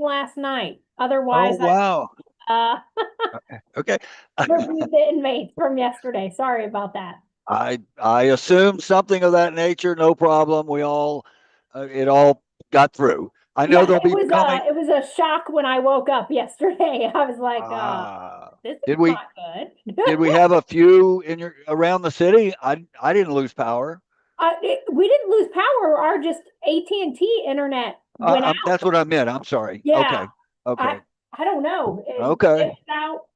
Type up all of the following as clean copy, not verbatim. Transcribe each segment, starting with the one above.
last night. Oh, Otherwise, wow. I Okay. reviewed the inmates from yesterday. Sorry about that. I assumed something of that nature. No problem. We all it all got through. I know Yeah, they'll be coming. it was a shock when I woke up yesterday. I was like, Uh, this did is we not good. did we have a few in your around the city? I didn't lose power. We didn't lose power. Our just AT&T internet went out. That's what I meant. I'm sorry. Yeah, Okay. I Okay. I don't know. It Okay. ditched out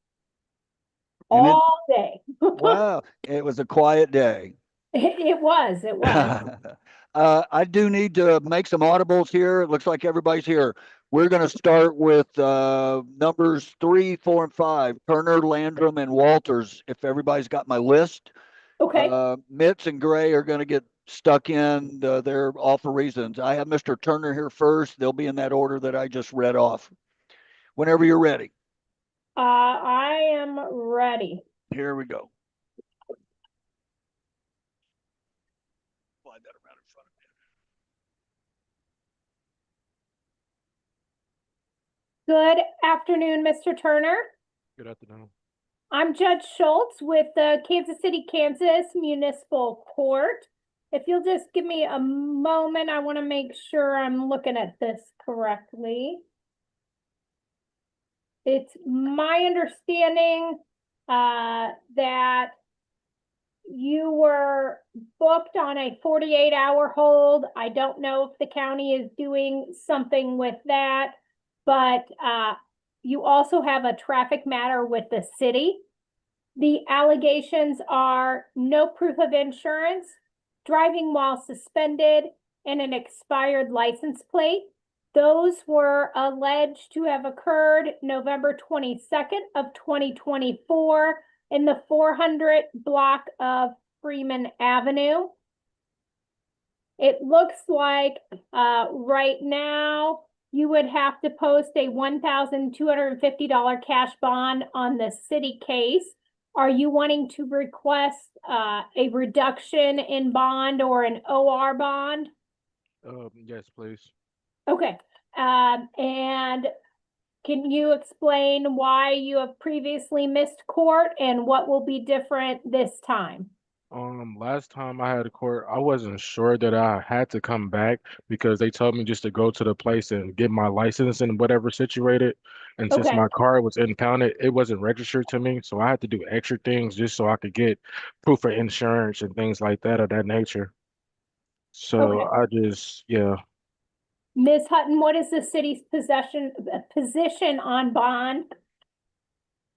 And it all day. wow, it was a quiet day. It was. It was. I do need to make some audibles here. It looks like everybody's here. We're going to start with numbers 3, 4, and 5. Turner, Landrum, and Walters. If everybody's got my list, Okay. Mitz and Gray are going to get stuck in. They're all for reasons. I have Mr. Turner here first. They'll be in that order that I just read off. Whenever you're ready. I am ready. Here we go. Slide that around in front Good afternoon, Mr. Turner. Good afternoon. I'm Judge Schultz with the Kansas City, Kansas Municipal Court. If you'll just give me a moment, I want to make sure I'm looking at this correctly. It's my understanding that you were booked on a 48-hour hold. I don't know if the county is doing something with that, but you also have a traffic matter with the city. The allegations are no proof of insurance, driving while suspended, and an expired license plate. Those were alleged to have occurred November 22nd of 2024 in the 400 block of Freeman Avenue. It looks like right now you would have to post a $1,250 cash bond on the city case. Are you wanting to request a reduction in bond or an OR bond? Yes, please. Okay. And can you explain why you have previously missed court and what will be different this time? Last time I had a court, I wasn't sure that I had to come back because they told me just to go to the place and get my license and whatever situated. And since Okay. my car was impounded, it wasn't registered to me, so I had to do extra things just so I could get proof of insurance and things like that of that nature. So Okay. I just, yeah. Ms. Hutton, what is the city's position on bond?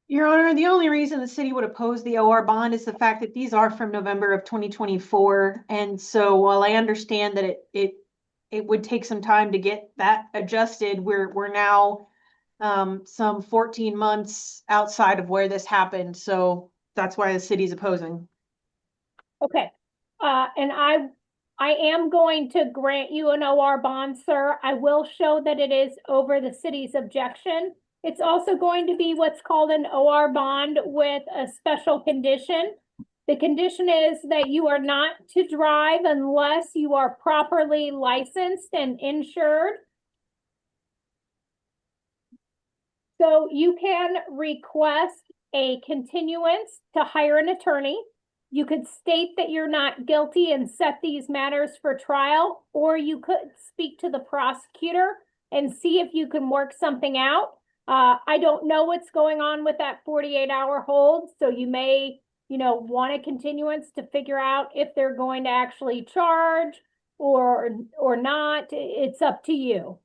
Your Honor, the only reason the city would oppose the OR bond is the fact that these are from November of 2024. And so while I understand that it would take some time to get that adjusted, we're now some 14 months outside of where this happened. So that's why the city's opposing. Okay. And I am going to grant you an OR bond, sir. I will show that it is over the city's objection. It's also going to be what's called an OR bond with a special condition. The condition is that you are not to drive unless you are properly licensed and insured. So you can request a continuance to hire an attorney. You could state that you're not guilty and set these matters for trial, or you could speak to the prosecutor and see if you can work something out. I don't know what's going on with that 48-hour hold, so you may, want a continuance to figure out if they're going to actually charge or not. It's up to you.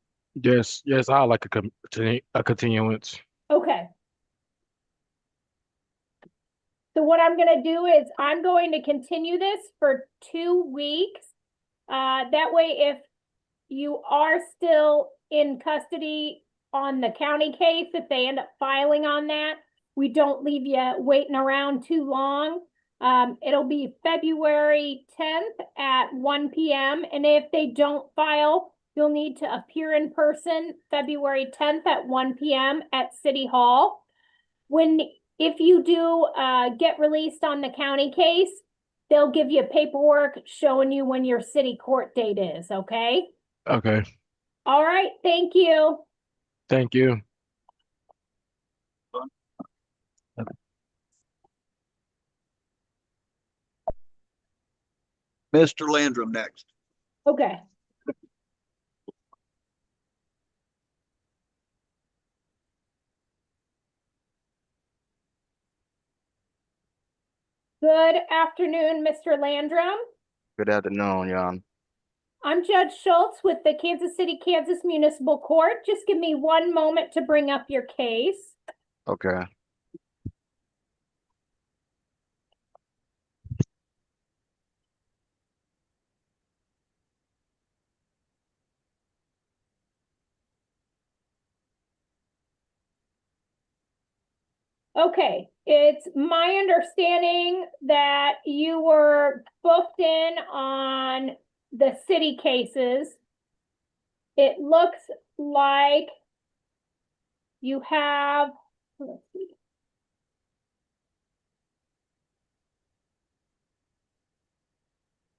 Yes, I like a continuance. Okay. So what I'm going to do is I'm going to continue this for 2 weeks. That way, if you are still in custody on the county case, if they end up filing on that, we don't leave you waiting around too long. It'll be February 10th at 1 p.m. And if they don't file, you'll need to appear in person February 10th at 1 p.m. at City Hall. If you do get released on the county case, they'll give you paperwork showing you when your city court date is, okay? Okay. All right, thank you. Thank you. Mr. Landrum next. Okay. Good afternoon, Mr. Landrum. Good afternoon, Your Honor. I'm Judge Schultz with the Kansas City, Kansas Municipal Court. Just give me one moment to bring up your case. Okay. Okay, it's my understanding that you were booked in on the city cases. It looks like you have, let's see.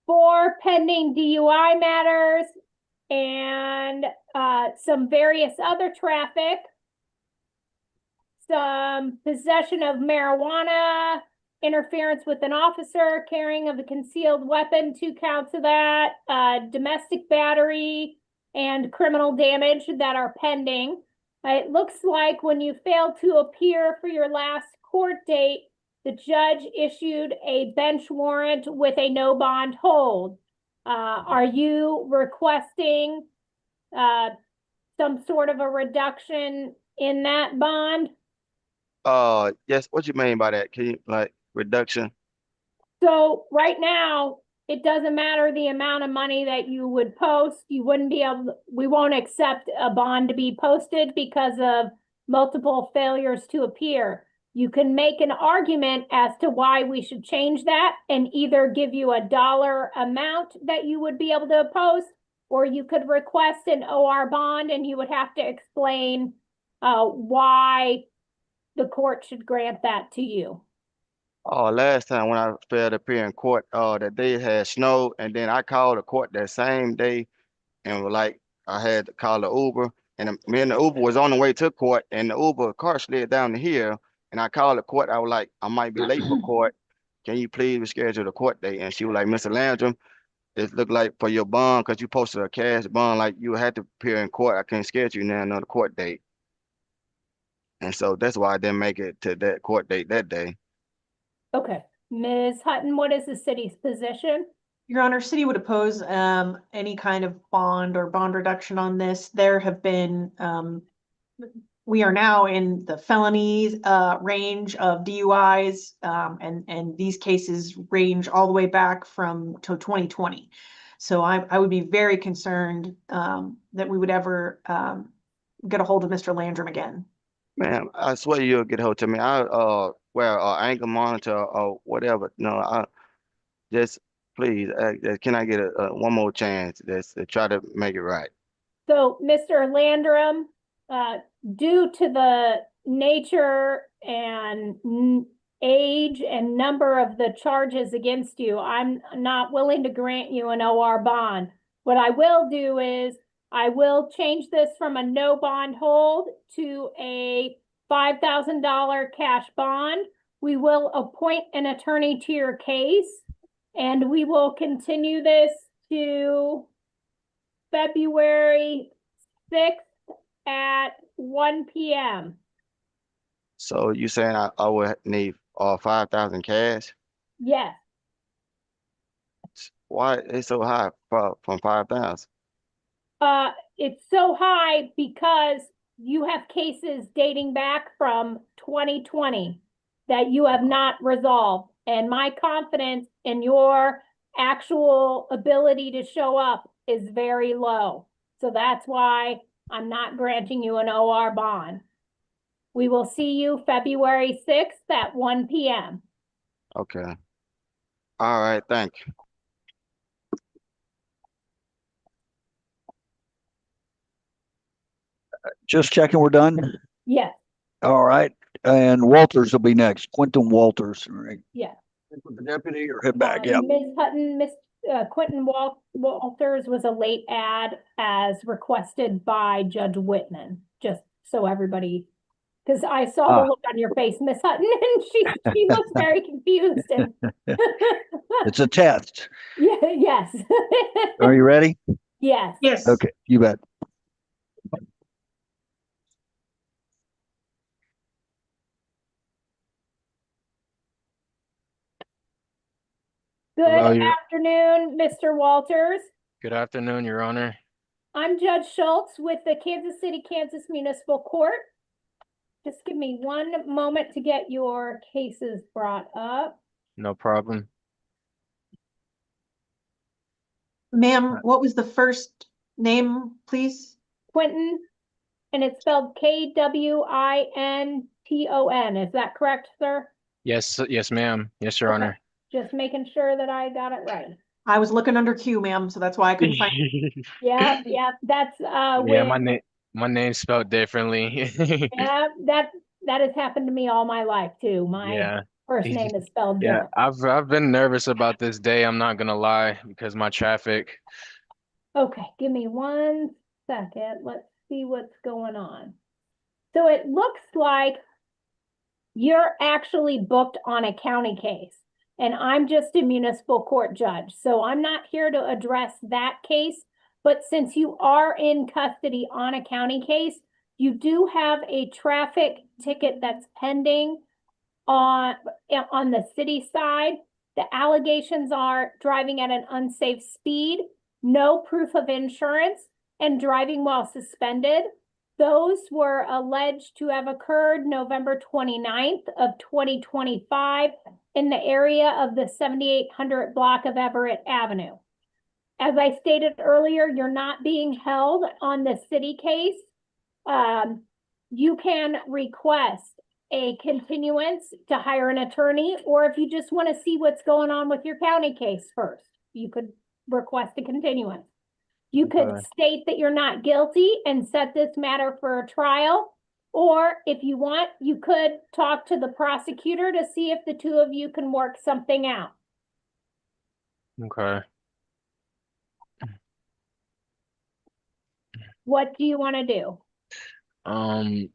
Four pending DUI matters and some various other traffic. Some possession of marijuana, interference with an officer, carrying of a concealed weapon, 2 counts of that, domestic battery, and criminal damage that are pending. It looks like when you failed to appear for your last court date, the judge issued a bench warrant with a no bond hold. Are you requesting some sort of a reduction in that bond? Yes, what you mean by that? Can you, like, reduction? So right now, it doesn't matter the amount of money that you would post. You wouldn't be able, we won't accept a bond to be posted because of multiple failures to appear. You can make an argument as to why we should change that and either give you a dollar amount that you would be able to post, or you could request an OR bond and you would have to explain why the court should grant that to you. Oh, last time when I failed to appear in court, that day had snowed, and then I called the court that same day, and was like, I had to call the Uber, and me and the Uber was on the way to court, and the Uber car slid down the hill, and I called the court. I was like, I might be late for court. Can you please reschedule the court date? And she was like, Mr. Landrum, it looked like for your bond, because you posted a cash bond, like you had to appear in court. I can't schedule you now another court date. And so that's why I didn't make it to that court date that day. Okay, Ms. Hutton, what is the city's position? Your Honor, city would oppose any kind of bond or bond reduction on this. There have been, we are now in the felonies range of DUIs, and these cases range all the way back to 2020. So I would be very concerned that we would ever get a hold of Mr. Landrum again. Man, I swear you'll get hold to me. I wear an ankle monitor or whatever. No, I just please. Can I get a one more chance? Just to try to make it right. So, Mr. Landrum, due to the nature and age and number of the charges against you, I'm not willing to grant you an OR bond. What I will do is I will change this from a no bond hold to a $5,000 cash bond. We will appoint an attorney to your case, and we will continue this to February 6th at 1 p.m. So you saying I would need 5,000 cash? Yes. Why it's so high from 5,000? It's so high because you have cases dating back from 2020 that you have not resolved. And my confidence in your actual ability to show up is very low. So that's why I'm not granting you an OR bond. We will see you February 6th at 1 p.m. Okay. All right. Thank you. Just checking we're done. Yes, All right. And Walters will be next. Quentin Walters. Right. yes. The deputy or head back. Yeah. Ms. Hutton, Quentin Walters was a late ad as requested by Judge Whitman, just so everybody, because I saw the Ah. look on your face, Miss Hutton, and she looks very confused and It's a test. yeah, yes. Are you ready? Yes. Yes. Okay, you bet. Good Hello, afternoon, Mr. Walters. good afternoon, Your Honor. I'm Judge Schultz with the Kansas City, Kansas Municipal Court. Just give me one moment to get your cases brought up. No problem. Ma'am, what was the first name, please? Quentin, and it's spelled Kwinton. Is that correct, sir? Yes, yes, ma'am. Yes, Your Okay. Honor. Just making sure that I got it right. I was looking under Q, ma'am, so that's why I couldn't find. Yeah, yeah, that's Yeah, with my name's spelled differently. yeah, that has happened to me all my life too. My Yeah. first name is spelled Yeah, different. I've been nervous about this day, I'm not gonna lie, because my traffic. Okay, give me 1 second. Let's see what's going on. So it looks like you're actually booked on a county case, and I'm just a municipal court judge. So I'm not here to address that case, but since you are in custody on a county case, you do have a traffic ticket that's pending on the city side. The allegations are driving at an unsafe speed, no proof of insurance, and driving while suspended. Those were alleged to have occurred November 29th of 2025 in the area of the 7800 block of Everett Avenue. As I stated earlier, you're not being held on the city case. You can request a continuance to hire an attorney, or if you just want to see what's going on with your county case first, you could request a continuance. You could Okay. state that you're not guilty and set this matter for a trial, or if you want, you could talk to the prosecutor to see if the two of you can work something out. Okay. What do you want to do? Um,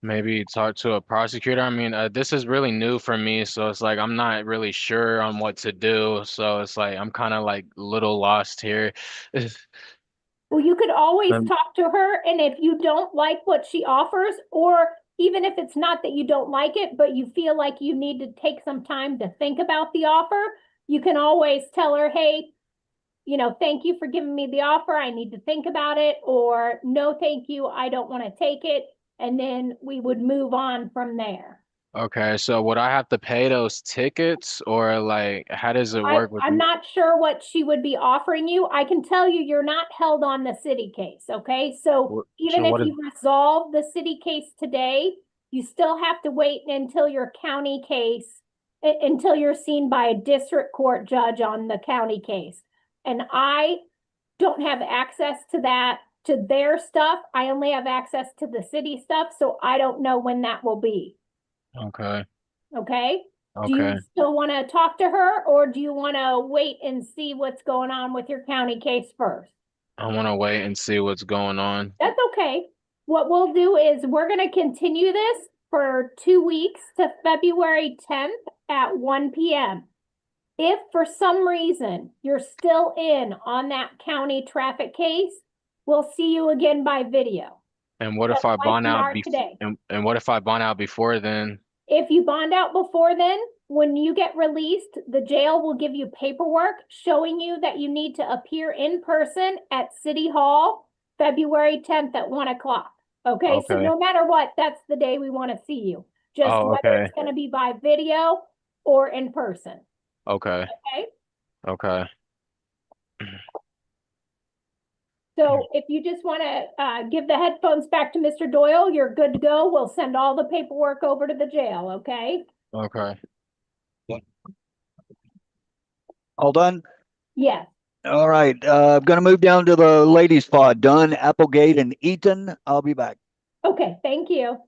Maybe talk to a prosecutor. I mean, this is really new for me, so it's like I'm not really sure on what to do. So it's like I'm kind of like a little lost here. Well, you could always Um, talk to her, and if you don't like what she offers, or even if it's not that you don't like it, but you feel like you need to take some time to think about the offer, you can always tell her, hey, thank you for giving me the offer. I need to think about it, or no, thank you. I don't want to take it. And then we would move on from there. okay, so would I have to pay those tickets or like how does it work with I'm you? not sure what she would be offering you. I can tell you you're not held on the city case, okay? So even So if what is you resolve the city case today, you still have to wait until your county case, until you're seen by a district court judge on the county case. And I don't have access to that, to their stuff. I only have access to the city stuff, so I don't know when that will be, okay, okay? Do okay. you still want to talk to her, or do you want to wait and see what's going on with your county case first? I want to wait and see what's going on. That's okay. What we'll do is we're going to continue this for 2 weeks to February 10th at 1 p.m. If for some reason you're still in on that county traffic case, we'll see you again by video, And what if just I like bond we out are today. and what if I bond out before then? If you bond out before then, when you get released, the jail will give you paperwork showing you that you need to appear in person at City Hall, February 10th at 1 o'clock. Okay, so Okay. no matter what, that's the day we want to see you. Just Oh, whether okay. it's going to be by video or in person. Okay. Okay. Okay. So if you just want to give the headphones back to Mr. Doyle, you're good to go. We'll send all the paperwork over to the jail, okay? Okay. All done? Yes. All right. I'm going to move down to the ladies' pod. Dunn, Applegate, and Eaton. I'll be back. Okay, thank you.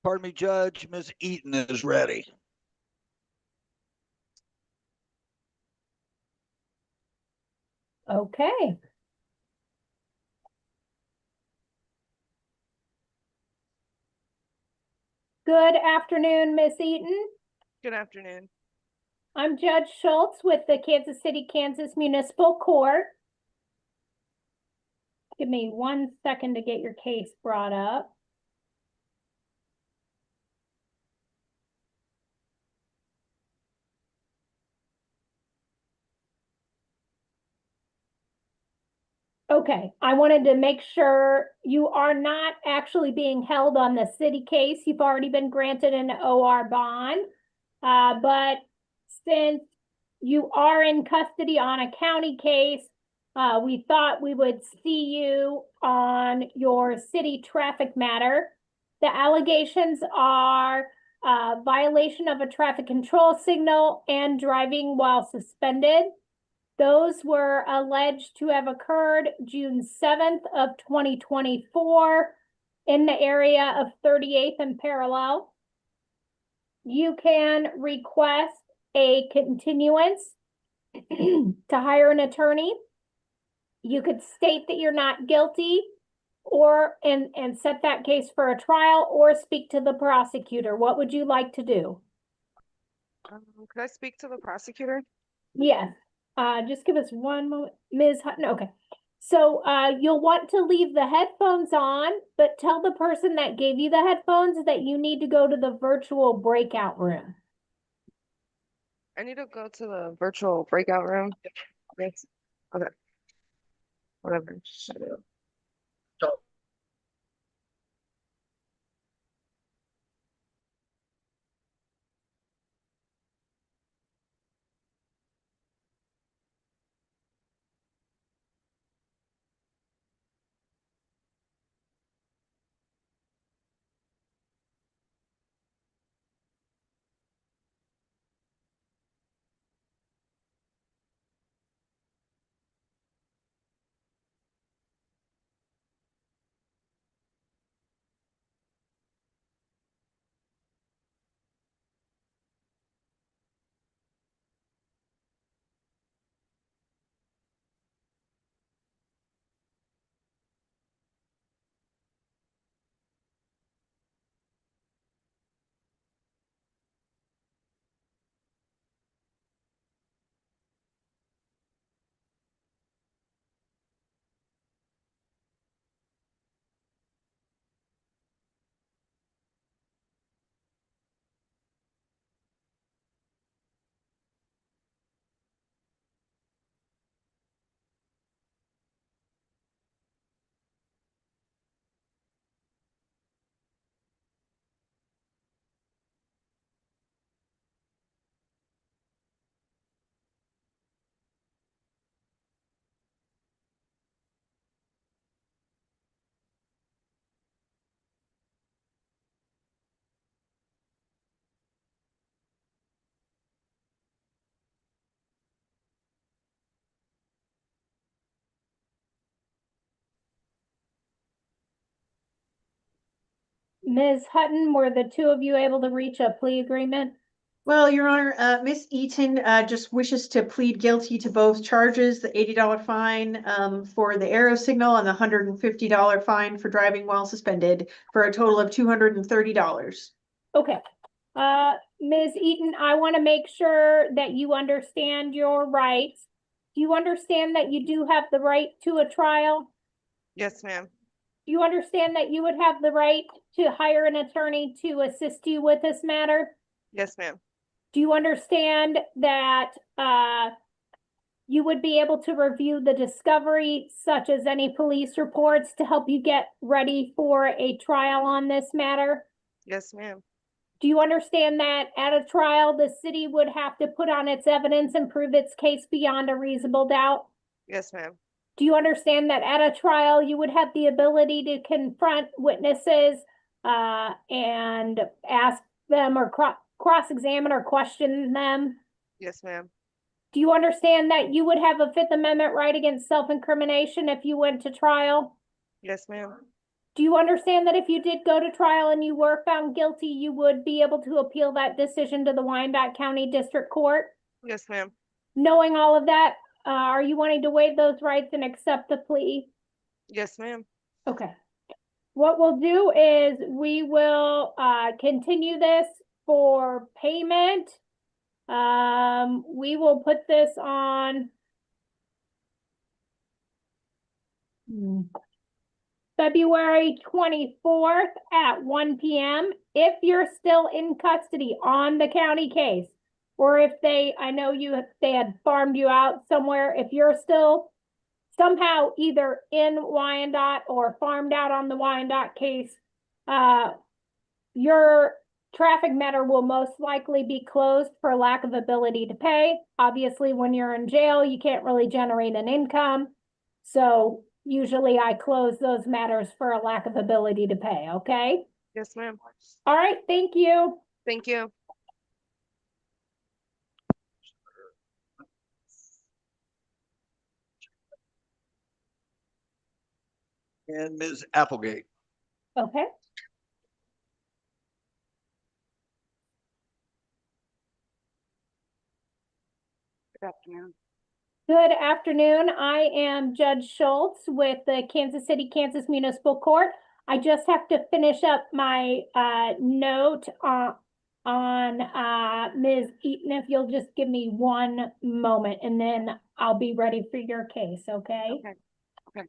pardon me, Judge, Ms. Eaton is ready. Okay. Good afternoon, Miss Eaton. Good afternoon. I'm Judge Schultz with the Kansas City, Kansas Municipal Court. Give me 1 second to get your case brought up. Okay, I wanted to make sure you are not actually being held on the city case. You've already been granted an OR bond. But since you are in custody on a county case, we thought we would see you on your city traffic matter. The allegations are violation of a traffic control signal and driving while suspended. Those were alleged to have occurred June 7th of 2024 in the area of 38th and Parallel. You can request a continuance to hire an attorney. You could state that you're not guilty or and set that case for a trial or speak to the prosecutor. What would you like to do? Could I speak to the prosecutor? Yes. Just give us one moment. Ms. Hutton, okay. So you'll want to leave the headphones on, but tell the person that gave you the headphones that you need to go to the virtual breakout room. I need to go to the virtual breakout room. Yes. Okay. Whatever. Shut it. Ms. Hutton, were the two of you able to reach a plea agreement? Well, Your Honor, Miss Eaton just wishes to plead guilty to both charges, the $80 fine for the arrow signal and the $150 fine for driving while suspended, for a total of $230. Okay. Ms. Eaton, I want to make sure that you understand your rights. Do you understand that you do have the right to a trial? Yes, ma'am. Do you understand that you would have the right to hire an attorney to assist you with this matter? Yes, ma'am. Do you understand that you would be able to review the discovery, such as any police reports, to help you get ready for a trial on this matter? Yes, ma'am. Do you understand that at a trial, the city would have to put on its evidence and prove its case beyond a reasonable doubt? Yes, ma'am. Do you understand that at a trial, you would have the ability to confront witnesses and ask them or cross-examine or question them? Yes, ma'am. Do you understand that you would have a Fifth Amendment right against self-incrimination if you went to trial? Yes, ma'am. Do you understand that if you did go to trial and you were found guilty, you would be able to appeal that decision to the Wyandotte County District Court? Yes, ma'am. Knowing all of that, are you wanting to waive those rights and accept the plea? Yes, ma'am. Okay. What we'll do is we will continue this for payment. We will put this on February 24th at 1 p.m. If you're still in custody on the county case, or if I know they had farmed you out somewhere, if you're still somehow either in Wyandotte or farmed out on the Wyandotte case, your traffic matter will most likely be closed for lack of ability to pay. Obviously, when you're in jail, you can't really generate an income. So usually I close those matters for a lack of ability to pay, okay? Yes, ma'am. All right, thank you. Thank you. And Ms. Applegate. Okay. Good afternoon. Good afternoon. I am Judge Schultz with the Kansas City, Kansas Municipal Court. I just have to finish up my note on Ms. Eaton. If you'll just give me one moment and then I'll be ready for your case, okay? Okay. Okay.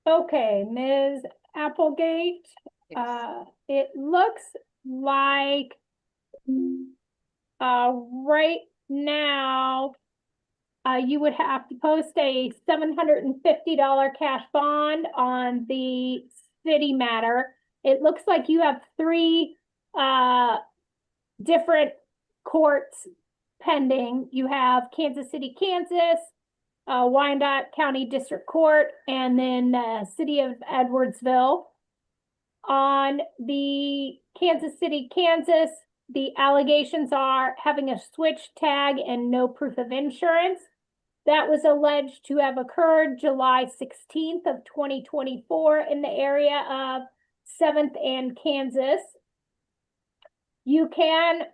Okay, Ms. Applegate, Yes. it looks like right now you would have to post a $750 cash bond on the city matter. It looks like you have three different courts pending. You have Kansas City, Kansas, Wyandotte County District Court, and then City of Edwardsville. On the Kansas City, Kansas, the allegations are having a switch tag and no proof of insurance. That was alleged to have occurred July 16th of 2024 in the area of 7th and Kansas. You can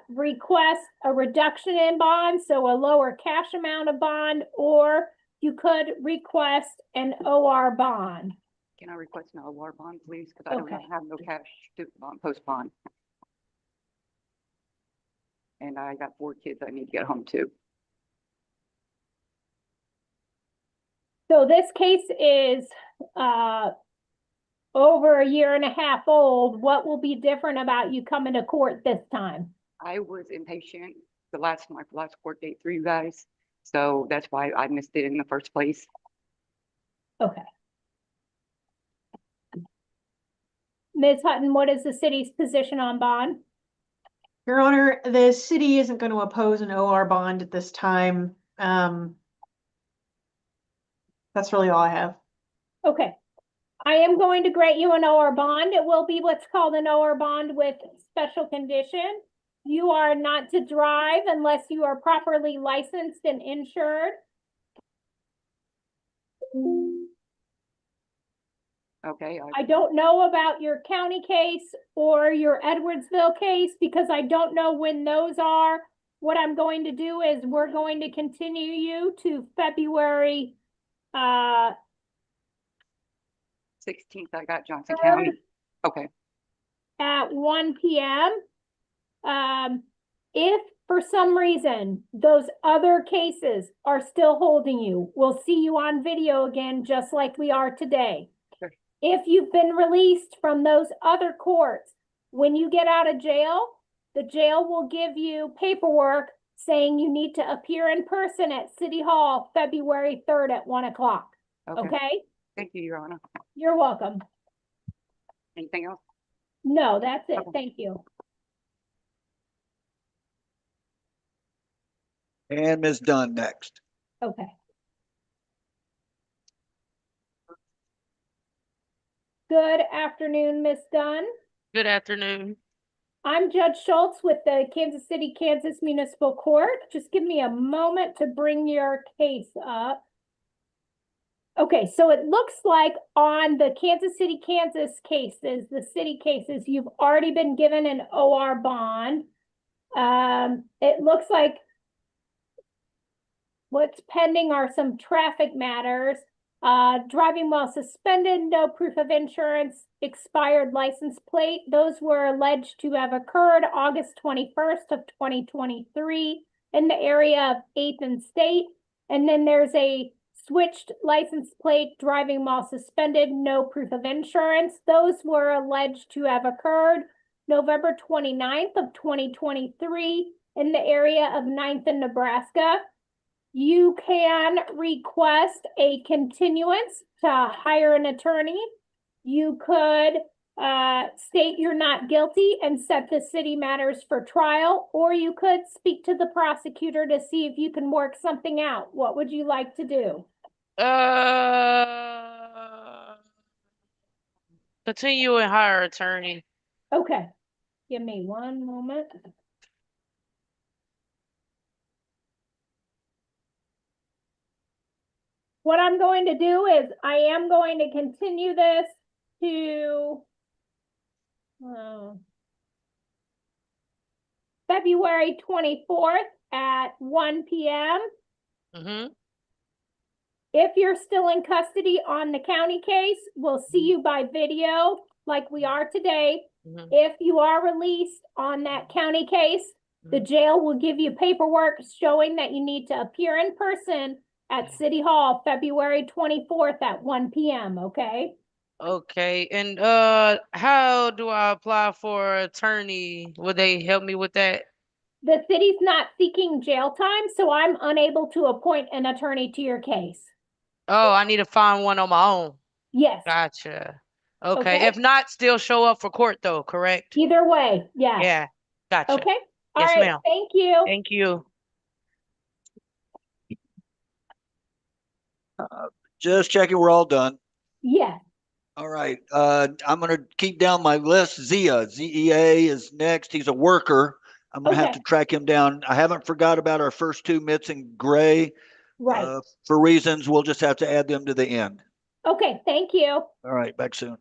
request a reduction in bond, so a lower cash amount of bond, or you could request an OR bond. Can I request an OR bond, please? Because I don't Okay. have no cash to post bond. And I got 4 kids I need to get home to. So this case is over a year and a half old. What will be different about you coming to court this time? I was impatient my last court date for you guys. So that's why I missed it in the first place. Okay. Ms. Hutton, what is the city's position on bond? Your Honor, the city isn't going to oppose an OR bond at this time. That's really all I have. Okay. I am going to grant you an OR bond. It will be what's called an OR bond with special condition. You are not to drive unless you are properly licensed and insured. Okay. I don't know about your county case or your Edwardsville case because I don't know when those are. What I'm going to do is we're going to continue you to February 16th, I got Johnson County. Okay. at 1 p.m. If for some reason, those other cases are still holding you, we'll see you on video again, just like we are today. Sure. If you've been released from those other courts, when you get out of jail, the jail will give you paperwork saying you need to appear in person at City Hall February 3rd at 1 o'clock. Okay, Okay? thank you, Your Honor. You're welcome. Anything else? No, that's it. Okay. Thank you. And Ms. Dunn next. Okay. Good afternoon, Miss Dunn. Good afternoon. I'm Judge Schultz with the Kansas City, Kansas Municipal Court. Just give me a moment to bring your case up. Okay, so it looks like on the Kansas City, Kansas cases, the city cases, you've already been given an OR bond. It looks like what's pending are some traffic matters. Driving while suspended, no proof of insurance, expired license plate. Those were alleged to have occurred August 21st of 2023 in the area of 8th and State. And then there's a switched license plate, driving while suspended, no proof of insurance. Those were alleged to have occurred November 29th of 2023 in the area of 9th and Nebraska. You can request a continuance to hire an attorney. You could state you're not guilty and set the city matters for trial, or you could speak to the prosecutor to see if you can work something out. What would you like to do? Continue and hire attorney. Okay, give me one moment. What I'm going to do is I am going to continue this to February 24th at 1 p.m. Mm-hmm. If you're still in custody on the county case, we'll see you by video like we are today. Mm-hmm. If you are released on that county case, the jail will give you paperwork showing that you need to appear in person at City Hall February 24th at 1 p.m., okay? Okay, and how do I apply for attorney? Would they help me with that? The city's not seeking jail time, so I'm unable to appoint an attorney to your case. Oh, I need to find one on my own. Yes. Gotcha. Okay. Okay. If not, still show up for court though, correct? Either way, yes. Yeah. Gotcha. Okay. All Yes, right. ma'am. Thank you. Thank you. Just checking, we're all done. Yes. All right, I'm gonna keep down my list. Zia, ZEA is next. He's a worker. I'm gonna have Okay. to track him down. I haven't forgot about our first two Mitts and Gray. Right. For reasons, we'll just have to add them to the end. Okay. Thank you. All right, back soon.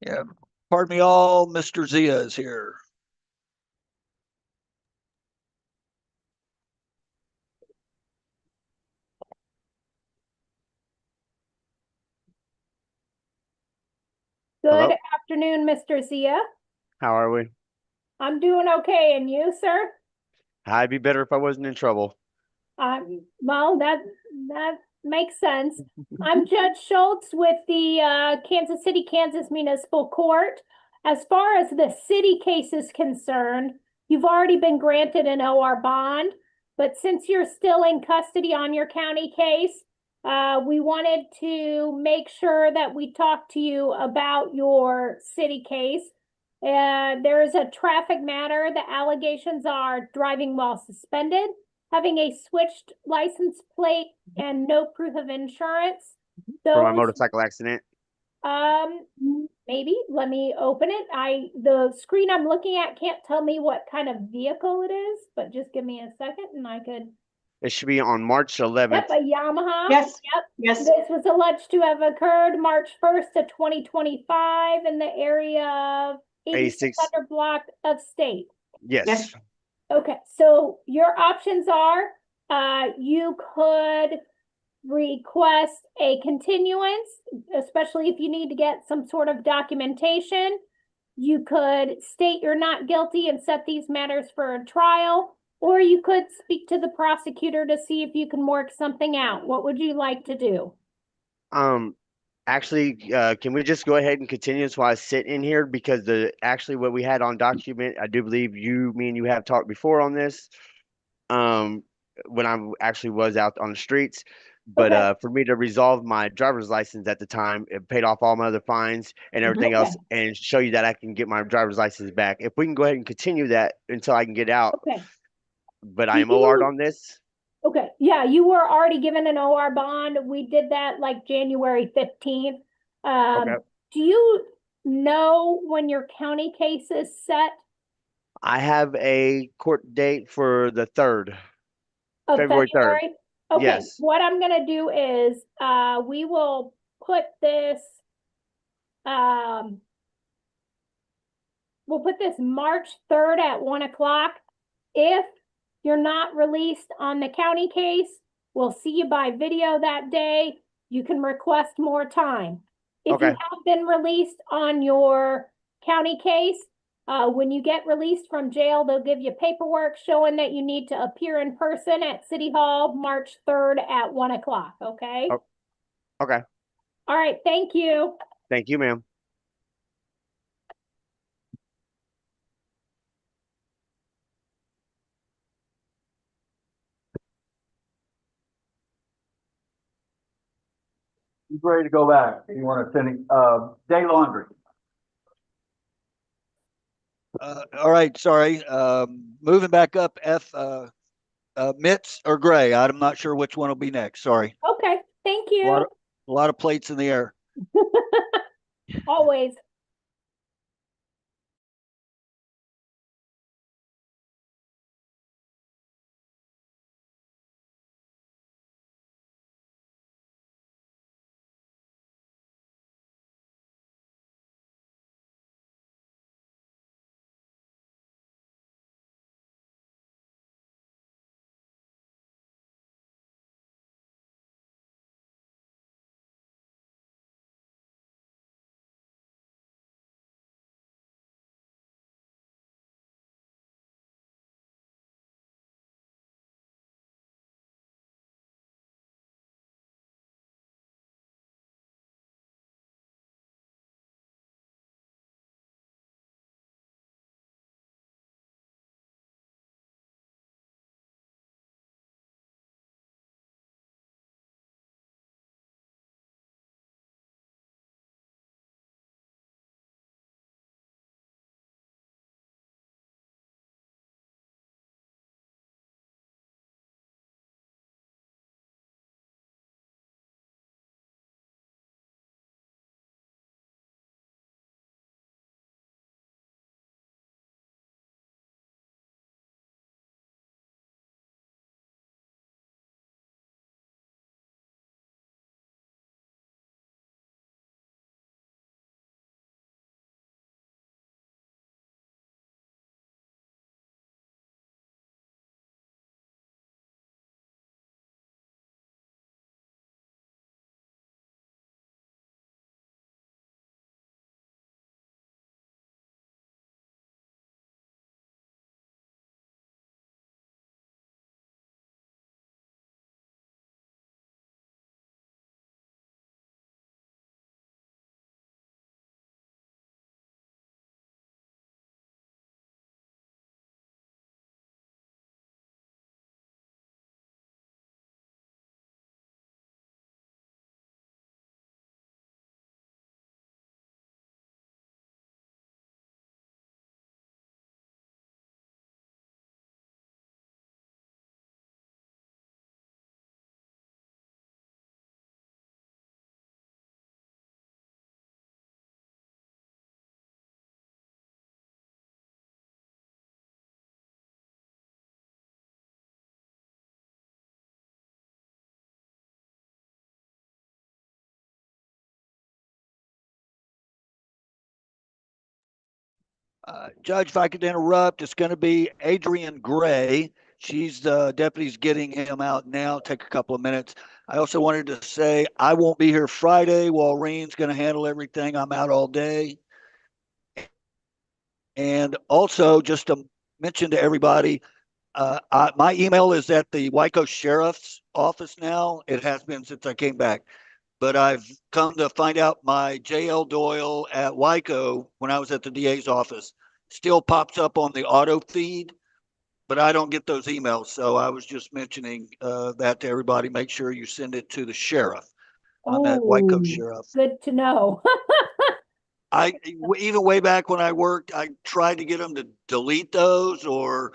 Yeah. Pardon me all, Mr. Zia is here. Hello? Good afternoon, Mr. Zia. How are we? I'm doing okay, and you, sir? I'd be better if I wasn't in trouble. Well, that makes sense. I'm Judge Schultz with the Kansas City, Kansas Municipal Court. As far as the city case is concerned, you've already been granted an OR bond, but since you're still in custody on your county case, we wanted to make sure that we talk to you about your city case. There is a traffic matter. The allegations are driving while suspended, having a switched license plate, and no proof of insurance. For my Those, motorcycle accident. maybe, let me open it. The screen I'm looking at can't tell me what kind of vehicle it is, but just give me a second and I could, It should be on March 11th. yep, a Yamaha. Yes, Yep. yes. This was alleged to have occurred March 1st of 2025 in the area of 8600 block of State. Yes. Yes. Okay, so your options are, you could request a continuance, especially if you need to get some sort of documentation. You could state you're not guilty and set these matters for a trial, or you could speak to the prosecutor to see if you can work something out. What would you like to do? Actually, can we just go ahead and continue while I sit in here? Because what we had on document, I do believe me and you have talked before on this. when I actually was out on the streets. But Okay. for me to resolve my driver's license at the time, it paid off all my other fines and everything Okay. else, and show you that I can get my driver's license back. If we can go ahead and continue that until I can get out, Okay. but Do I am OR'd you- on this. Okay, yeah, you were already given an OR bond. We did that like January 15th. Okay. Do you know when your county case is set I have a court date for the 3rd, of February 3rd. February? Okay, Yes. what I'm gonna do is, we will put this, um, we'll put this March 3rd at 1 o'clock. If you're not released on the county case, we'll see you by video that day. You can request more time. If you Okay. have been released on your county case, when you get released from jail, they'll give you paperwork showing that you need to appear in person at City Hall, March 3rd at 1 o'clock, okay? Oh. Okay. All right, thank you. Thank you, ma'am. He's ready to go back. You want to send day laundry. All right, sorry. Moving back up, Mitts or Gray. I'm not sure which one will be next. Sorry. Okay, thank A lot you. a lot of plates in the air. Always. Judge, if I could interrupt, it's going to be Adrian Gray. She's the deputy's getting him out now. Take a couple of minutes. I also wanted to say I won't be here Friday. Walreen's going to handle everything. I'm out all day. And also, just to mention to everybody, my email is at the Waco Sheriff's Office now. It has been since I came back. But I've come to find out my JL Doyle at Waco when I was at the DA's office still pops up on the auto feed. but I don't get those emails. So I was just mentioning that to everybody. Make sure you send it to the sheriff. I'm that White Coat Oh, sheriff. good to know. Even way back when I worked, I tried to get them to delete those or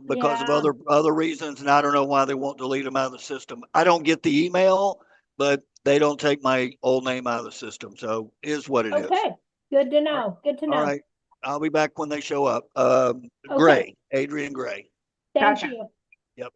because of Yeah. other reasons, and I don't know why they won't delete them out of the system. I don't get the email, but they don't take my old name out of the system. So is what it is. Okay, good to All right. know. Good to All know. right. I'll be back when they show up. Okay. Gray, Adrian Gray. Thank Gotcha. you. Yep.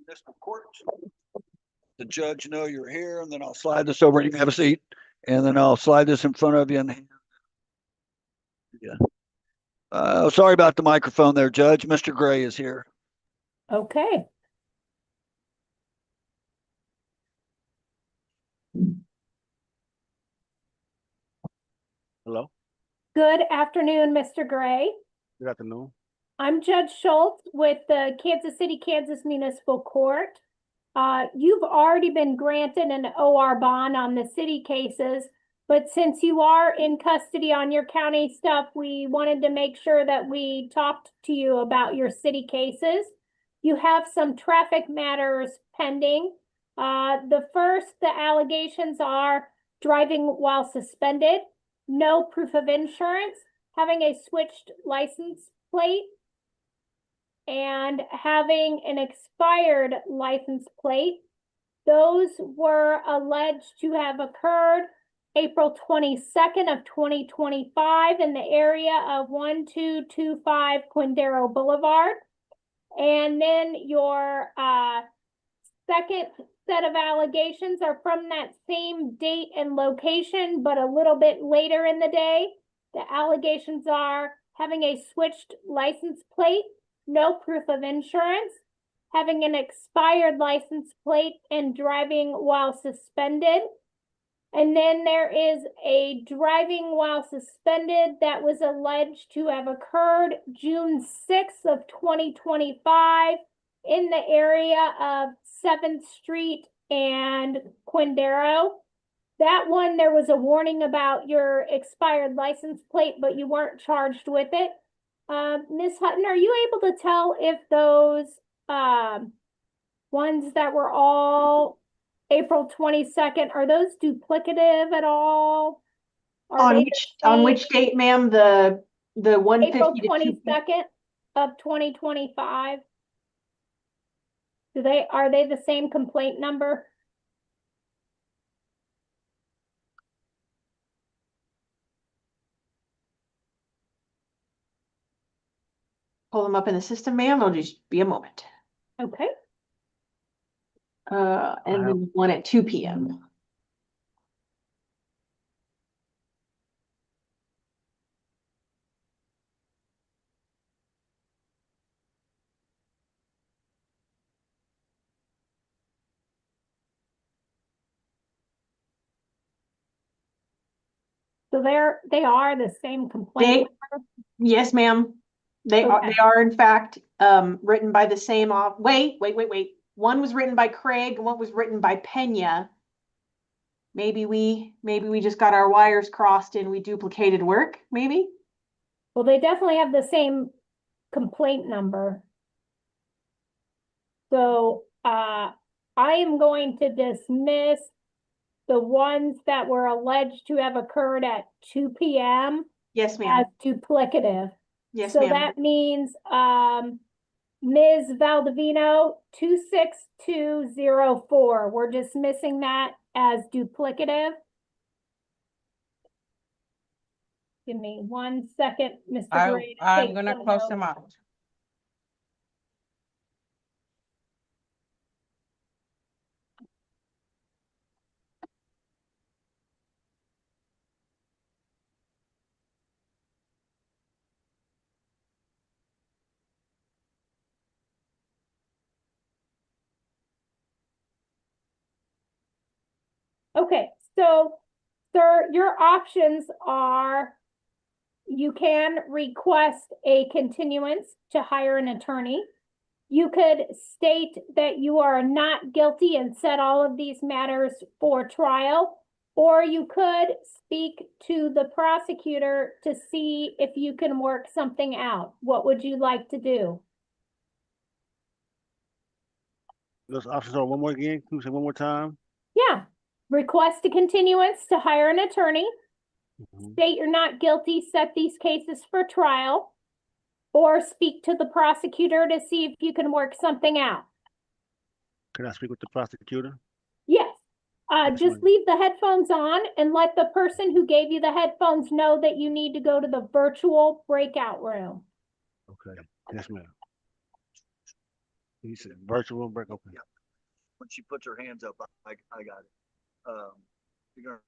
Municipal court. The judge know you're here, and then I'll slide this over. You can have a seat, and then I'll slide this in front of you. And yeah. Sorry about the microphone there, Judge. Mr. Gray is here. Okay. Hello, Good afternoon, Mr. Gray. good afternoon. I'm Judge Schultz with the Kansas City, Kansas Municipal Court. You've already been granted an OR bond on the city cases, but since you are in custody on your county stuff, we wanted to make sure that we talked to you about your city cases. You have some traffic matters pending. The allegations are driving while suspended, no proof of insurance, having a switched license plate, and having an expired license plate. Those were alleged to have occurred April 22nd of 2025 in the area of 1225 Quindaro Boulevard. And then your second set of allegations are from that same date and location, but a little bit later in the day. The allegations are having a switched license plate, no proof of insurance, having an expired license plate, and driving while suspended. And then there is a driving while suspended that was alleged to have occurred June 6th of 2025 in the area of 7th Street and Quindaro. that one, there was a warning about your expired license plate, but you weren't charged with it. Ms. Hutton, are you able to tell if those, ones that were all April 22nd, are those duplicative at all? Are On they which, the on same? which date, ma'am? The 150 April to 2 22nd of 2025? Are they the same complaint number? pull them up in the system, ma'am. It'll just be a moment. Okay, And then one at 2 p.m. so they are the same complaint. Yes, ma'am. They Okay. are in fact, written by the same wait. One was written by Craig and one was written by Pena. Maybe we just got our wires crossed and we duplicated work, maybe? Well, they definitely have the same complaint number. So, I am going to dismiss the ones that were alleged to have occurred at 2 p.m. Yes, as ma'am. duplicative. Yes, So ma'am. that means, Ms. Valdivino, 26204, we're dismissing that as duplicative. Give me 1 second, Mr. Gray. to I'm take gonna some close notes. them out. Okay, so, sir, your options are you can request a continuance to hire an attorney. You could state that you are not guilty and set all of these matters for trial, or you could speak to the prosecutor to see if you can work something out. What would you like to do? Those options are one more again. Can you say one more time? Yeah, request a continuance to hire an attorney, Mhm. state you're not guilty, set these cases for trial, or speak to the prosecutor to see if you can work something out. Can I speak with the prosecutor? Yes. Yes, Just ma'am. leave the headphones on and let the person who gave you the headphones know that you need to go to the virtual breakout room. Okay. Yes, ma'am. He said virtual break open. When she puts her hands up, I got it. You're gonna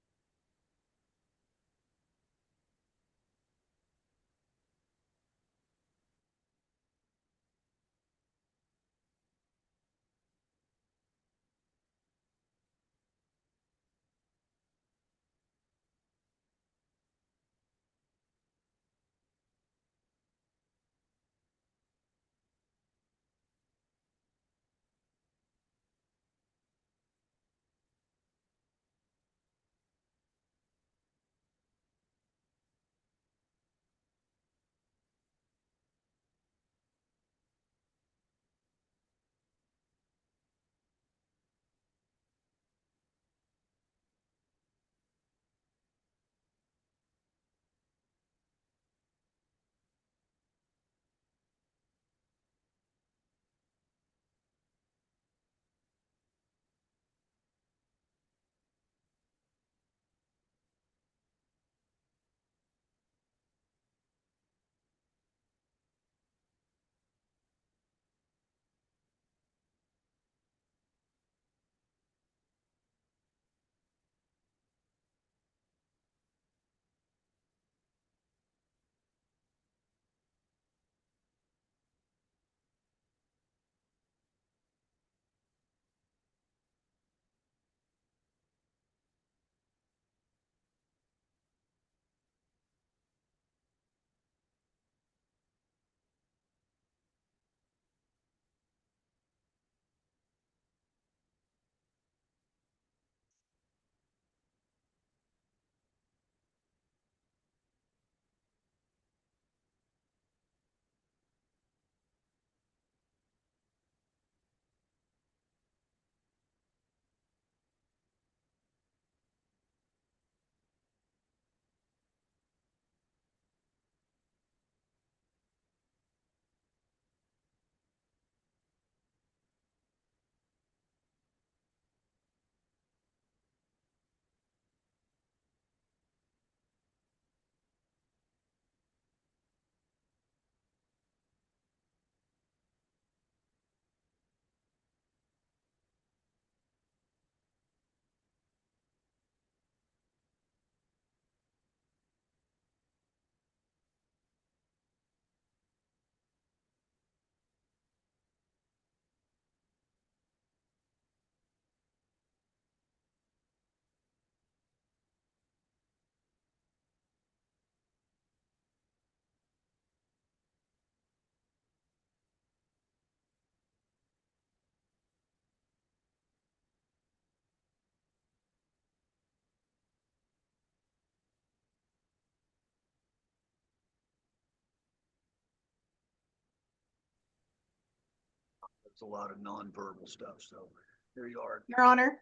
It's a lot of nonverbal stuff, so here you are. Your Honor.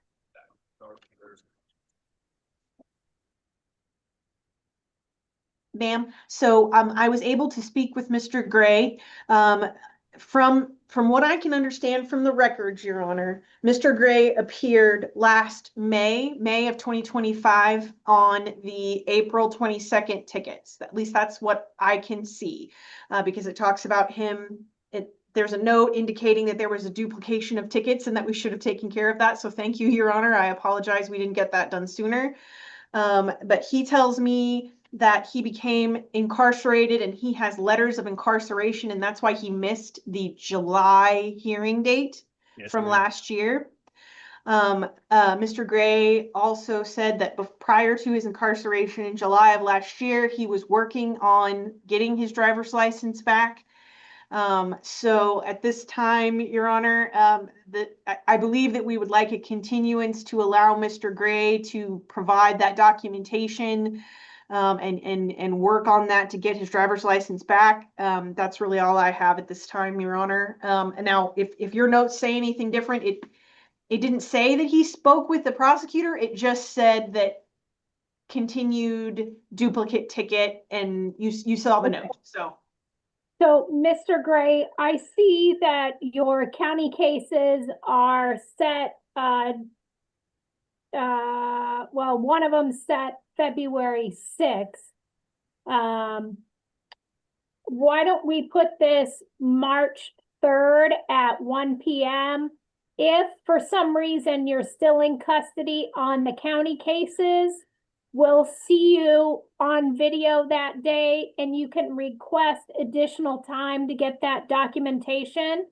Ma'am, so I was able to speak with Mr. Gray. From what I can understand from the records, Your Honor, Mr. Gray appeared last May of 2025 on the April 22nd tickets. At least that's what I can see, because it talks about him. There's a note indicating that there was a duplication of tickets and that we should have taken care of that. So thank you, Your Honor. I apologize we didn't get that done sooner. But he tells me that he became incarcerated and he has letters of incarceration, and that's why he missed the July hearing date from last year. Mr. Gray also said that prior to his incarceration in July of last year, he was working on getting his driver's license back. So at this time, Your Honor, I believe that we would like a continuance to allow Mr. Gray to provide that documentation and work on that to get his driver's license back. That's really all I have at this time, Your Honor. And now, if your notes say anything different, it didn't say that he spoke with the prosecutor. It just said that continued duplicate ticket, and you saw the note, so. So, Mr. Gray, I see that your county cases are set, well, one of them set February 6th. Why don't we put this March 3rd at 1 p.m.? If for some reason you're still in custody on the county cases, we'll see you on video that day and you can request additional time to get that documentation.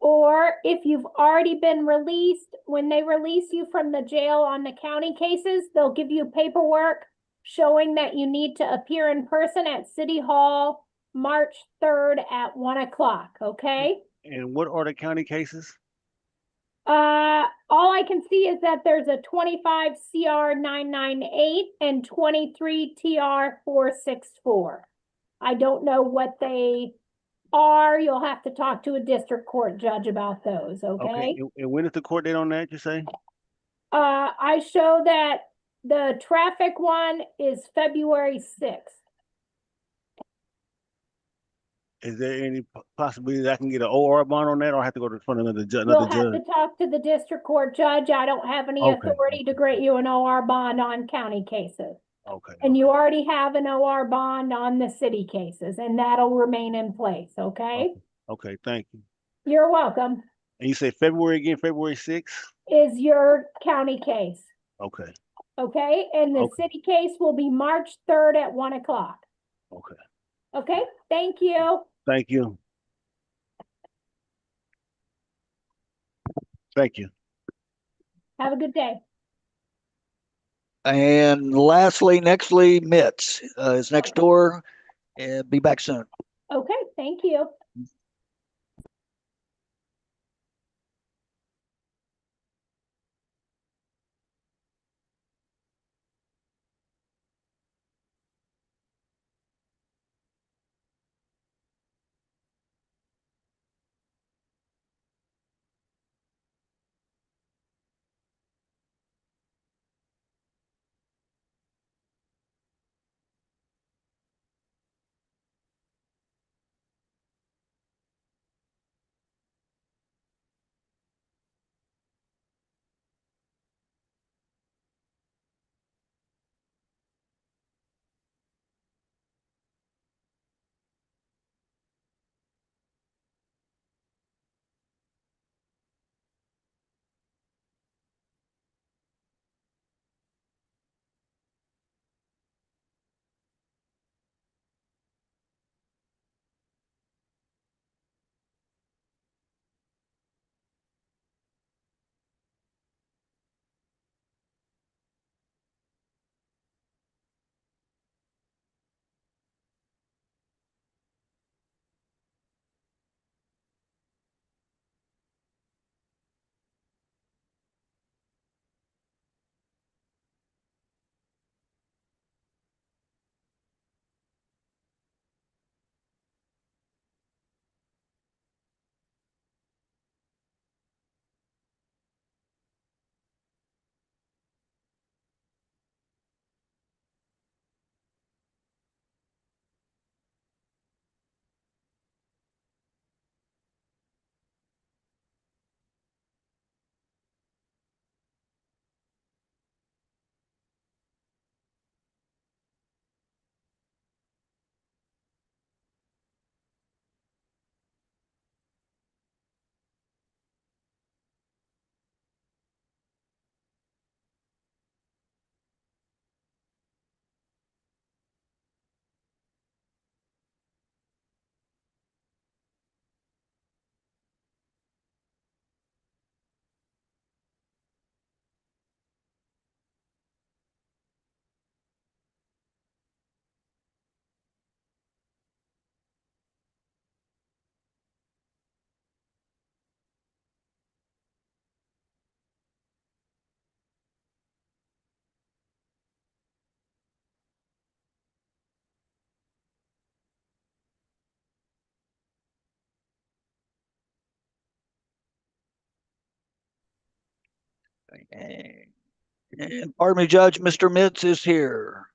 Or if you've already been released, when they release you from the jail on the county cases, they'll give you paperwork showing that you need to appear in person at City Hall March 3rd at 1 o'clock, okay? And what are the county cases? All I can see is that there's a 25 CR 998 and 23 TR 464. I don't know what they are. You'll have to talk to a district court judge about those, okay? And when is the court date on that, you say? I show that the traffic one is February 6th. Is there any possibility that I can get an OR bond on that, or I have to go to front of another You'll another have to judge? talk to the district court judge. I don't have any Okay, authority to grant you an OR bond on county cases. Okay. And you already have an OR bond on the city cases, and that'll remain in place, okay? Okay, thank you. You're welcome. And you say February again, February 6th? Is your county case, Okay, okay? And the Okay. city case will be March 3rd at 1 o'clock, okay. okay? Thank you. Thank you. Thank you. Have a good day. And lastly, nextly, Mitts is next door. And be back soon. Okay, thank you. And pardon me, Judge, Mr. Mitz is here.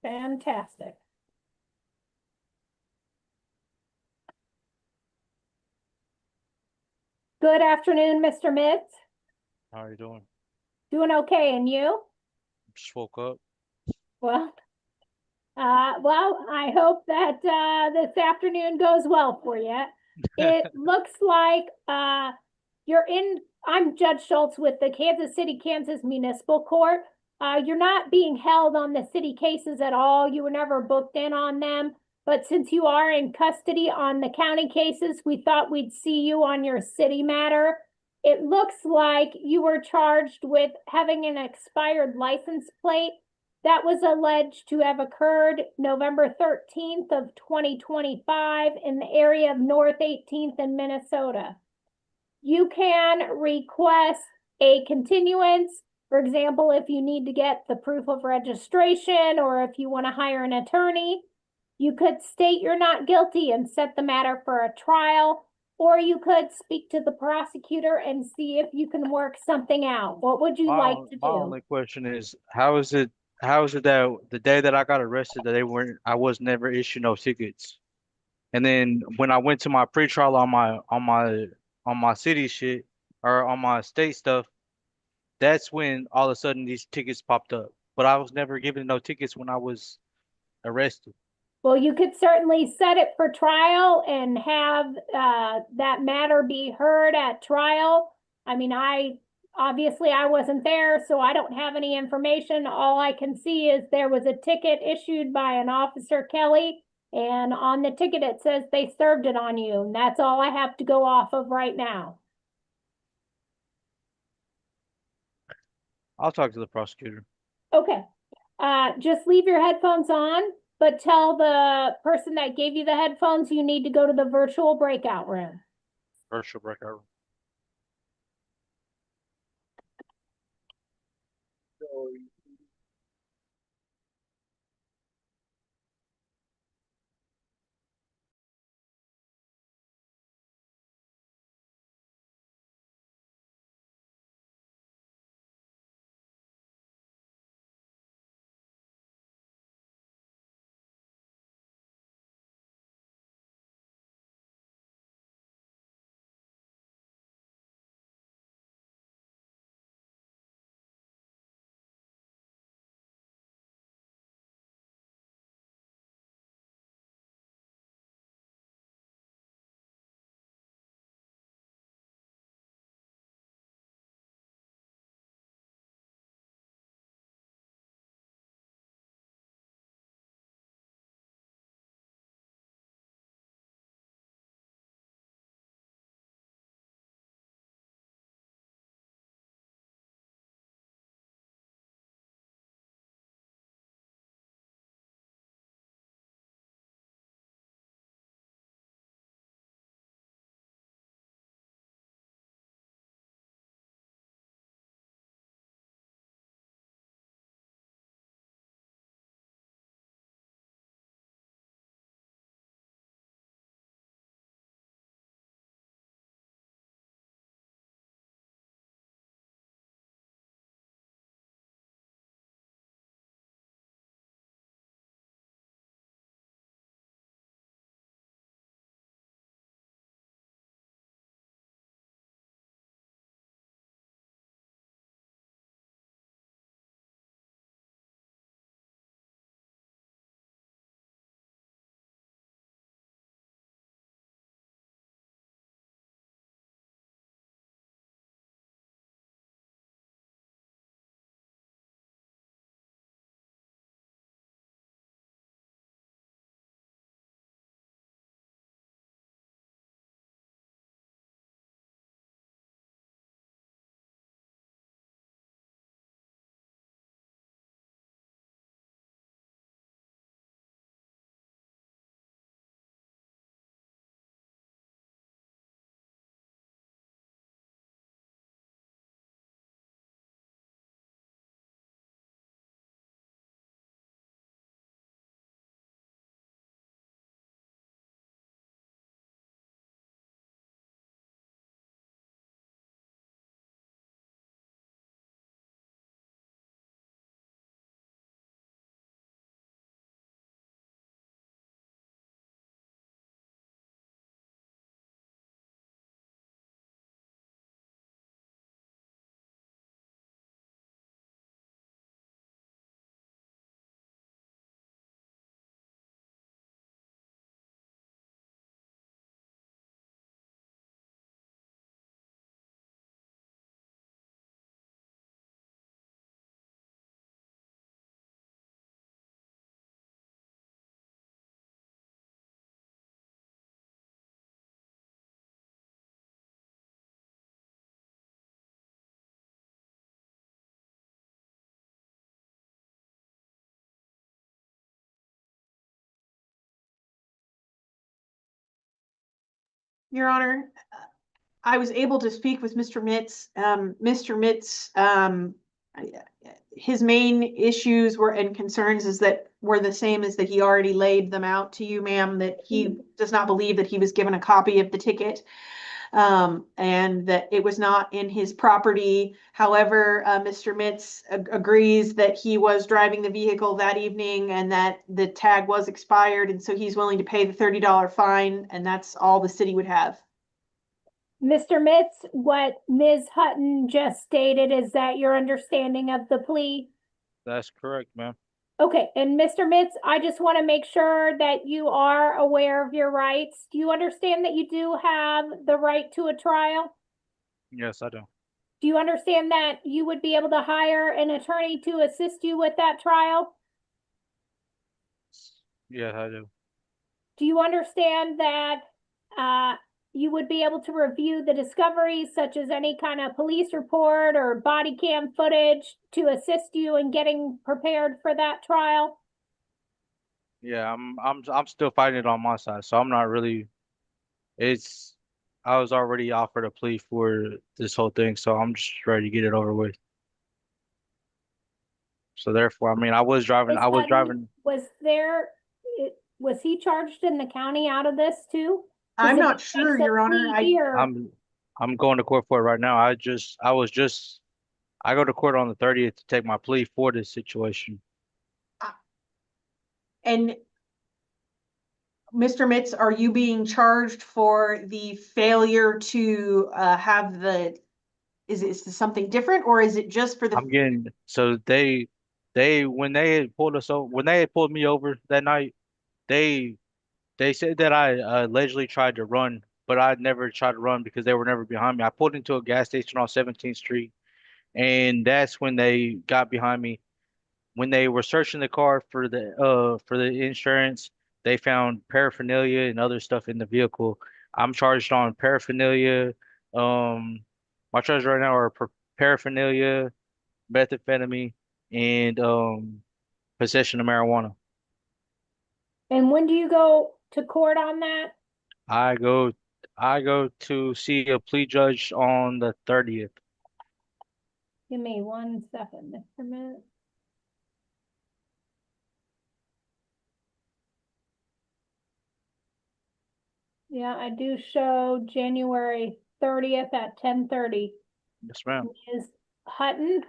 Fantastic. Good afternoon, Mr. Mitz. How are you doing? Doing okay, and you? Just woke up. Well, I hope that this afternoon goes well for you. It looks like I'm Judge Schultz with the Kansas City, Kansas Municipal Court. You're not being held on the city cases at all. You were never booked in on them. But since you are in custody on the county cases, we thought we'd see you on your city matter. It looks like you were charged with having an expired license plate that was alleged to have occurred November 13th of 2025 in the area of North 18th in Minnesota. You can request a continuance. For example, if you need to get the proof of registration or if you want to hire an attorney, you could state you're not guilty and set the matter for a trial, or you could speak to the prosecutor and see if you can work something out. What would you like to My do? only question is, how is it that the day that I got arrested that I was never issued no tickets? And then when I went to my pretrial on my city shit or on my state stuff, that's when all of a sudden these tickets popped up. But I was never given no tickets when I was arrested. Well, you could certainly set it for trial and have that matter be heard at trial. I mean, obviously I wasn't there, so I don't have any information. All I can see is there was a ticket issued by an Officer Kelly, and on the ticket it says they served it on you, and that's all I have to go off of right now. I'll talk to the prosecutor. Okay. Just leave your headphones on, but tell the person that gave you the headphones you need to go to the virtual breakout room. Virtual breakout. Your Honor, I was able to speak with Mr. Mitz. Mr. Mitz, his main issues were and concerns were the same as that he already laid them out to you, ma'am, that he does not believe that he was given a copy of the ticket. And that it was not in his property. However, Mr. Mitz agrees that he was driving the vehicle that evening and that the tag was expired, and so he's willing to pay the $30 fine, and that's all the city would have. Mr. Mitz, what Ms. Hutton just stated, is that your understanding of the plea? That's correct, ma'am. Okay, and Mr. Mitz, I just want to make sure that you are aware of your rights. Do you understand that you do have the right to a trial? Yes, I do. Do you understand that you would be able to hire an attorney to assist you with that trial? Yes, I do. Do you understand that you would be able to review the discoveries, such as any kind of police report or body cam footage, to assist you in getting prepared for that trial? Yeah, I'm still fighting it on my side, so I'm not really. It's I was already offered a plea for this whole thing, so I'm just ready to get it over with. So therefore, I mean, Ms. I was Hutton, driving. was he charged in the county out of this too? I'm Because if not he sure, makes a Your Honor. plea here, I'm going to court for it right now. I go to court on the 30th to take my plea for this situation. And Mr. Mitz, are you being charged for the failure to have is it something different, or is it just for the? I'm getting so they when they had pulled us over when they had pulled me over that night, they they said that I allegedly tried to run, but I never tried to run because they were never behind me. I pulled into a gas station on 17th Street, and that's when they got behind me. When they were searching the car for the insurance, they found paraphernalia and other stuff in the vehicle. I'm charged on paraphernalia. Um, my charges right now are paraphernalia, methamphetamine, and possession of marijuana. and when do you go to court on that? I go I go to see a plea judge on the 30th. Give me 1 second, Mr. Mitz. Yeah, I do show January 30th at 10:30. Yes, ma'am. Ms. Hutton?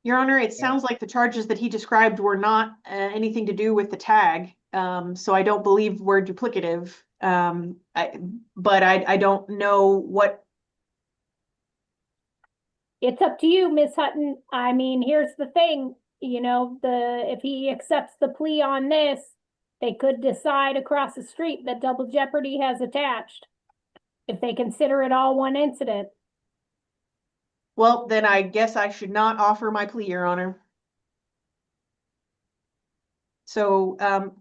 Your Honor, it sounds like the charges that he described were not anything to do with the tag. So I don't believe we're duplicative. But I don't know what. It's up to you, Ms. Hutton. I mean, here's the thing, if he accepts the plea on this, they could decide across the street that double jeopardy has attached, if they consider it all one incident. Well, then I guess I should not offer my plea, Your Honor. So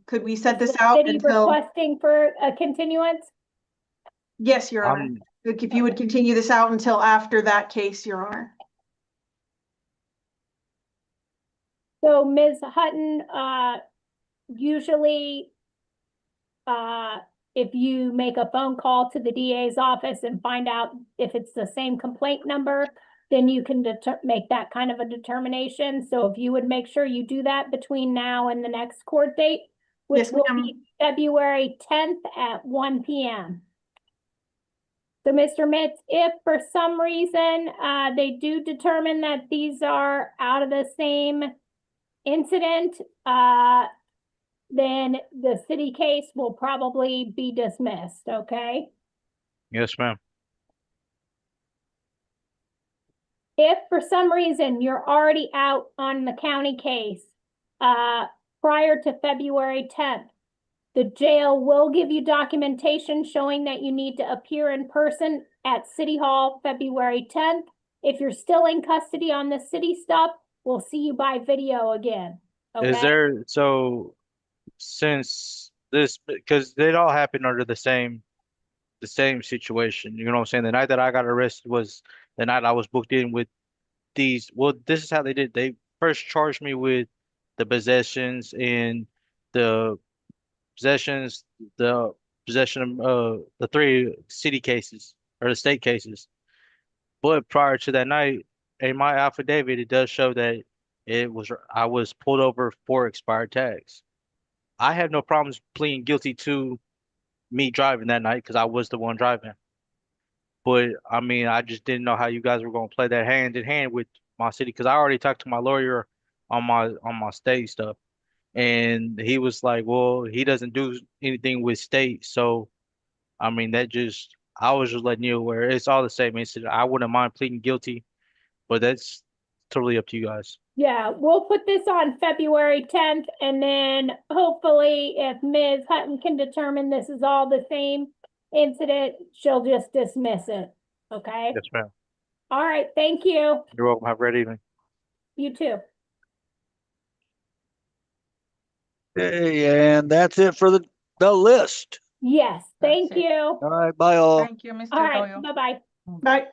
could we set Is this the out city until? requesting for a continuance? Yes, Your Honor. If you would continue this out until after that case, Your Honor. So Ms. Hutton, usually, if you make a phone call to the DA's office and find out if it's the same complaint number, then you can make that kind of a determination. So if you would make sure you do that between now and the next court date, which Yes, will ma'am. be February 10th at 1 p.m. So Mr. Mitz, if for some reason they do determine that these are out of the same incident, then the city case will probably be dismissed, okay? Yes, ma'am. If for some reason you're already out on the county case prior to February 10th, the jail will give you documentation showing that you need to appear in person at City Hall February 10th. If you're still in custody on the city stuff, we'll see you by video again, okay? Is there so since this because it all happened under the same situation, you know what I'm saying? The night that I got arrested was the night I was booked in with these. Well, this is how they did. They first charged me with the possessions and the possessions, the possession of the 3 city cases or the state cases. But prior to that night, in my affidavit, it does show that I was pulled over for expired tags. I have no problems pleading guilty to me driving that night because I was the one driving. But I mean, I just didn't know how you guys were going to play that hand in hand with my city because I already talked to my lawyer on my state stuff, and he was like, "Well, he doesn't do anything with state." So I mean, I was just letting you aware it's all the same incident. I wouldn't mind pleading guilty, but that's totally up to you guys. Yeah, we'll put this on February 10th, and then hopefully if Ms. Hutton can determine this is all the same incident, she'll just dismiss it, okay? Yes, ma'am. All right, thank you. You're welcome. Have a great evening. You too. Okay, and that's it for the list. Yes, thank That's it. you. All right, bye all. Thank you, Mr. All right, Doyle. bye-bye. Bye.